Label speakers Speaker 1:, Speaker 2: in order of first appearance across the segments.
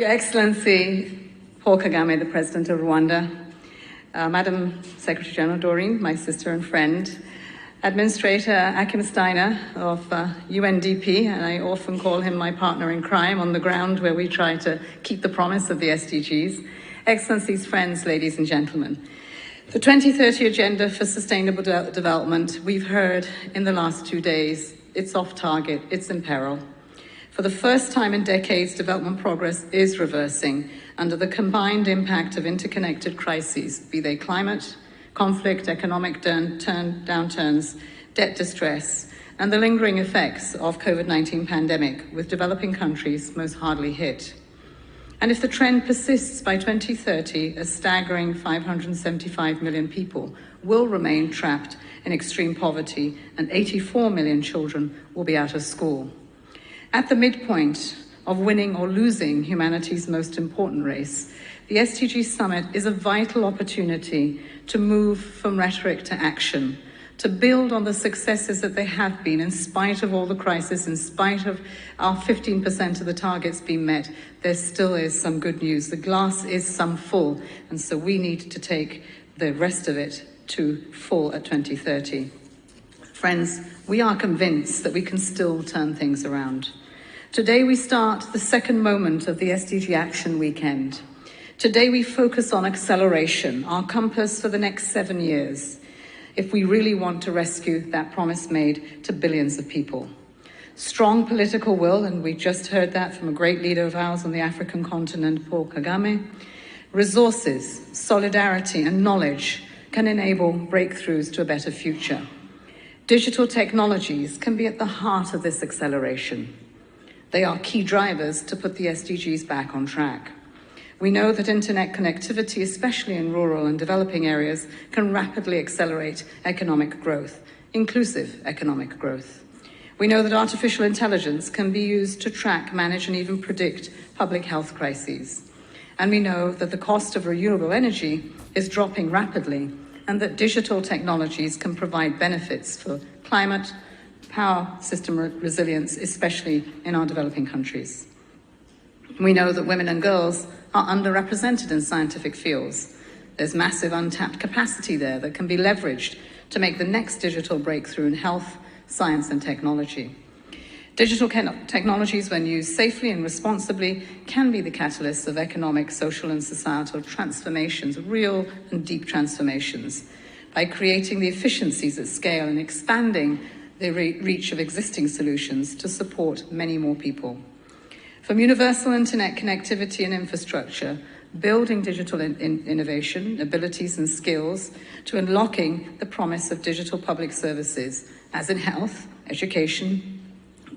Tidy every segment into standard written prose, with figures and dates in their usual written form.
Speaker 1: Excellency Paul Kagame, the President of Rwanda, Madam Secretary General Doreen, my sister and friend, Administrator Akim Steiner of UNDP, and I often call him my partner in crime on the ground where we try to keep the promise of the SDGs, Excellencies, friends, ladies and gentlemen. The 2030 Agenda for Sustainable Development, we've heard in the last 2 days, it's off target, it's in peril. For the first time in decades, development progress is reversing under the combined impact of interconnected crises, be they climate, conflict, economic downturns, debt distress, and the lingering effects of COVID-19 pandemic, with developing countries most hardly hit. And if the trend persists by 2030, a staggering 575 million people will remain trapped in extreme poverty, and 84 million children will be out of school. At the midpoint of winning or losing humanity's most important race, the SDG Summit is a vital opportunity to move from rhetoric to action, to build on the successes that they have been in spite of all the crisis, in spite of our 15% of the targets being met. There still is some good news. The glass is some full, and so we need to take the rest of it to full at 2030. Friends, we are convinced that we can still turn things around. Today we start the second moment of the SDG Action Weekend. Today we focus on acceleration, our compass for the next 7 years, if we really want to rescue that promise made to billions of people. Strong political will, and we just heard that from a great leader of ours on the African continent, Paul Kagame. Resources, solidarity, and knowledge can enable breakthroughs to a better future. Digital technologies can be at the heart of this acceleration. They are key drivers to put the SDGs back on track. We know that internet connectivity, especially in rural and developing areas, can rapidly accelerate economic growth, inclusive economic growth. We know that artificial intelligence can be used to track, manage, and even predict public health crises. And we know that the cost of renewable energy is dropping rapidly, and that digital technologies can provide benefits for climate, power system resilience, especially in our developing countries. We know that women and girls are underrepresented in scientific fields. There's massive untapped capacity there that can be leveraged to make the next digital breakthrough in health, science, and technology. Digital technologies, when used safely and responsibly, can be the catalysts of economic, social, and societal transformations, real and deep transformations, by creating the efficiencies at scale and expanding the reach of existing solutions to support many more people. From universal internet connectivity and infrastructure, building digital innovation, abilities and skills, to unlocking the promise of digital public services, as in health, education,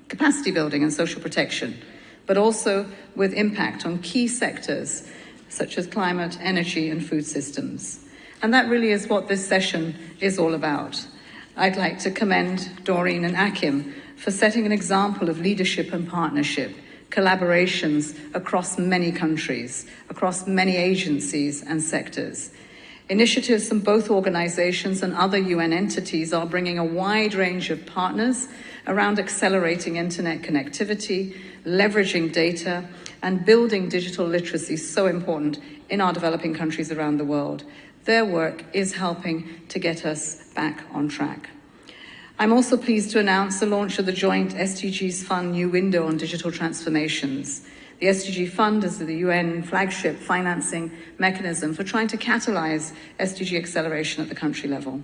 Speaker 1: capacity building and social protection, but also with impact on key sectors such as climate, energy and food systems. And that really is what this session is all about. I'd like to commend Doreen and Akim for setting an example of leadership and partnership, collaborations across many countries, across many agencies and sectors. Initiatives from both organizations and other UN entities are bringing a wide range of partners around accelerating internet connectivity, leveraging data, and building digital literacy, so important in our developing countries around the world. Their work is helping to get us back on track. I'm also pleased to announce the launch of the joint SDGs Fund New Window on Digital Transformations. The SDG Fund is the UN flagship financing mechanism for trying to catalyze SDG acceleration at the country level.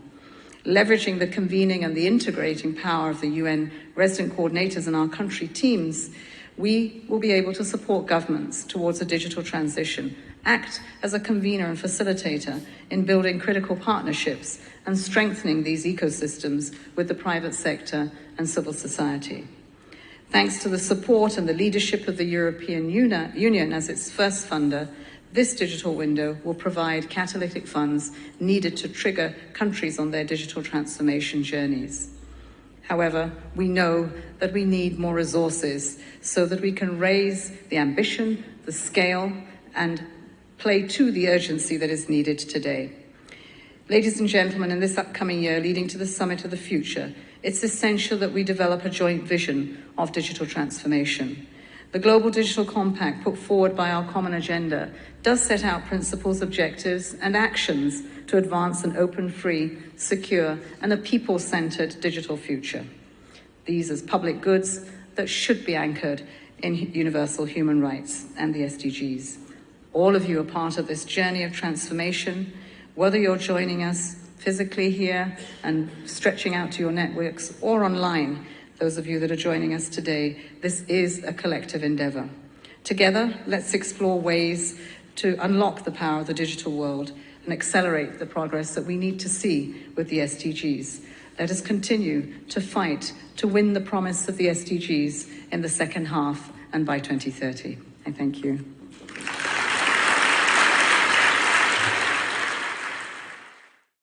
Speaker 1: Leveraging the convening and the integrating power of the UN resident coordinators and our country teams, we will be able to support governments towards a digital transition, act as a convener and facilitator in building critical partnerships and strengthening these ecosystems with the private sector and civil society. Thanks to the support and the leadership of the European Union as its first funder, this digital window will provide catalytic funds needed to trigger countries on their digital transformation journeys. However, we know that we need more resources so that we can raise the ambition, the scale, and play to the urgency that is needed today. Ladies and gentlemen, in this upcoming year leading to the Summit of the Future, it's essential that we develop a joint vision of digital transformation. The Global Digital Compact put forward by our common agenda does set out principles, objectives, and actions to advance an open, free, secure, and a people-centered digital future. These as public goods that should be anchored in universal human rights and the SDGs. All of you are part of this journey of transformation, whether you're joining us physically here and stretching out to your networks or online. Those of you that are joining us today, this is a collective endeavor. Together, let's explore ways to unlock the power of the digital world and accelerate the progress that we need to see with the SDGs. Let us continue to fight to win the promise of the SDGs in the second half and by 2030. I thank you.